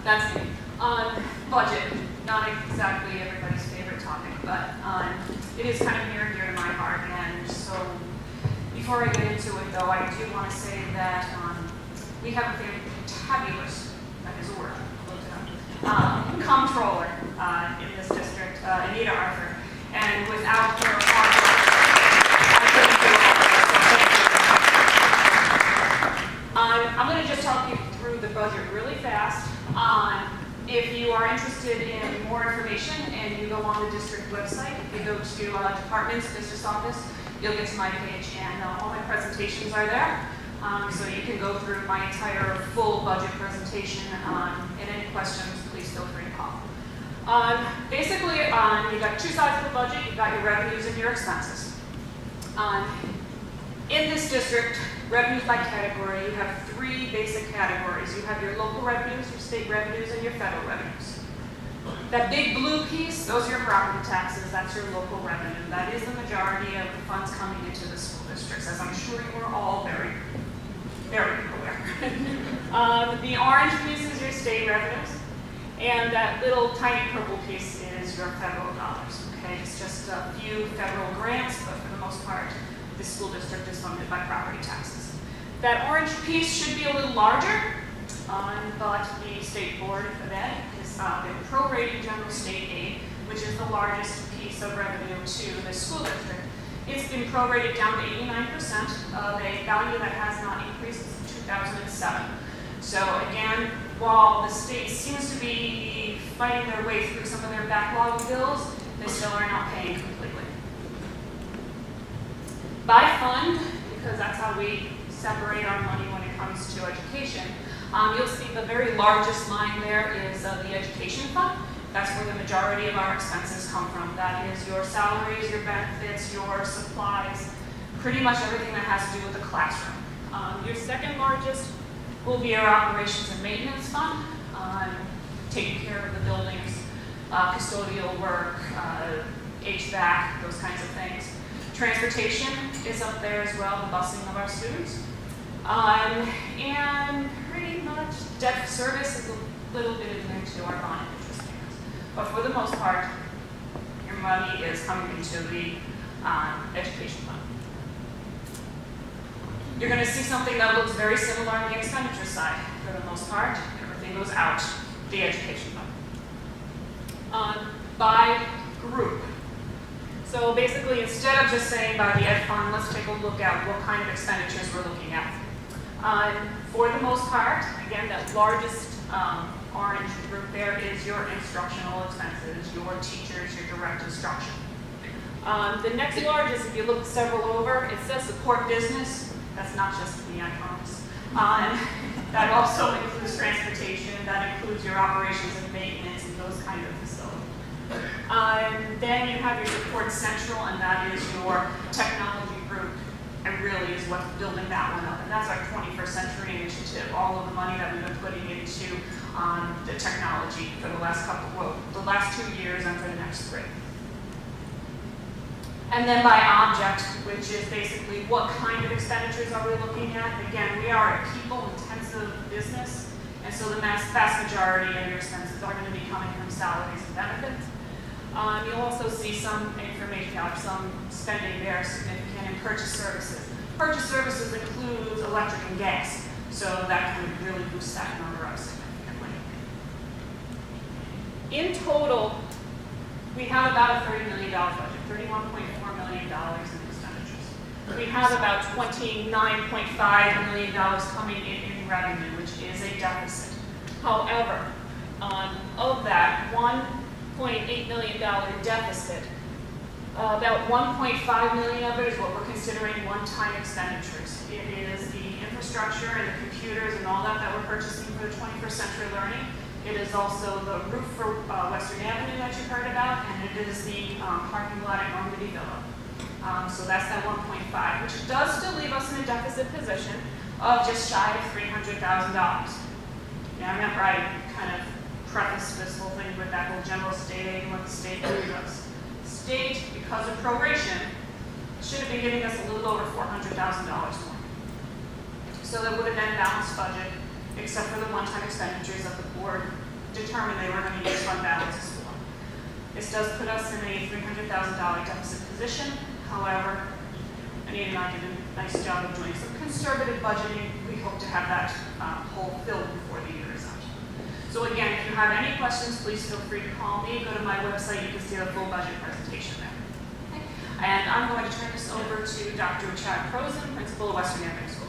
That's me. Budget, not exactly everybody's favorite topic, but it is kind of near and dear to my heart. And so before I get into it, though, I do want to say that we have a fantabulous, that is a word, comptroller in this district, Anita Arthur. And without her hard work, I couldn't do all this. I'm going to just talk you through the budget really fast. If you are interested in more information and you go on the district website, if you go to departments, business office, you'll get to my page, and all my presentations are there. So you can go through my entire full budget presentation, and any questions, please feel free to call. Basically, you've got two sides of the budget. You've got your revenues and your expenses. In this district, revenues by category, you have three basic categories. You have your local revenues, your state revenues, and your federal revenues. That big blue piece, those are your property taxes. That's your local revenue. That is the majority of the funds coming into the school districts, as I'm sure you are all very, very aware. The orange piece is your state revenues, and that little tiny purple piece is your federal dollars. Okay, it's just a few federal grants, but for the most part, the school district is funded by property taxes. That orange piece should be a little larger, but the State Board of Ed has been prorating general state aid, which is the largest piece of revenue to the school district. It's been prorated down to 89% of a value that has not increased since 2007. So again, while the state seems to be fighting their way through some of their backlog bills, they still are not paying completely. By fund, because that's how we separate our money when it comes to education, you'll see the very largest line there is the education fund. That's where the majority of our expenses come from. That is your salaries, your benefits, your supplies, pretty much everything that has to do with the classroom. Your second largest will be our operations and maintenance fund, taking care of the buildings, custodial work, HVAC, those kinds of things. Transportation is up there as well, the busing of our students. And pretty much debt service is a little bit in there too, our bond and interest payments. But for the most part, your money is coming into the education fund. You're going to see something that looks very similar on the expenditure side. For the most part, everything goes out the education fund. By group. So basically, instead of just saying by the ed fund, let's take a look at what kind of expenditures we're looking at. For the most part, again, that largest orange group there is your instructional expenses, your teachers, your direct instruction. The next largest, if you look several over, it says support business. That's not just me, I promise. That also includes transportation, that includes your operations and maintenance and those kind of facilities. Then you have your support central, and that is your technology group, and really is what's building that one up. And that's our 21st Century Initiative, all of the money that we've been putting into the technology for the last the last 2 years and for the next 3. And then by object, which is basically what kind of expenditures are we looking at. Again, we are a people-intensive business, and so the vast majority of your expenses are going to be coming from salaries and benefits. You'll also see some information, some spending there significant in purchase services. Purchase services includes electric and gas, so that can really boost that number up significantly. In total, we have about a $30 million budget, $31.4 million in expenditures. We have about $29.5 million coming in revenue, which is a deficit. However, of that $1.8 million deficit, about $1.5 million of it is what we're considering one-time expenditures. It is the infrastructure and the computers and all that we're purchasing for the 21st Century Learning. It is also the roof for Western Avenue that you've heard about, and it is the parking lot at Normandy Villa. So that's that 1.5, which does still leave us in a deficit position of just shy of $300,000. Now remember, I kind of prefaced this whole thing with that whole general state aid and what the state does. State, because of proration, should have been giving us a little over $400,000 more. So that would have been a balanced budget, except for the one-time expenditures that the board determined they were going to use fund balances for. This does put us in a $300,000 deficit position. However, Anita and I did a nice job of doing some conservative budgeting. We hope to have that hole filled before the year is out. So again, if you have any questions, please feel free to call me. Go to my website, you can see the full budget presentation there. Okay. And I'm going to turn this over to Dr. Chad Prosen, Principal of Western Avenue School.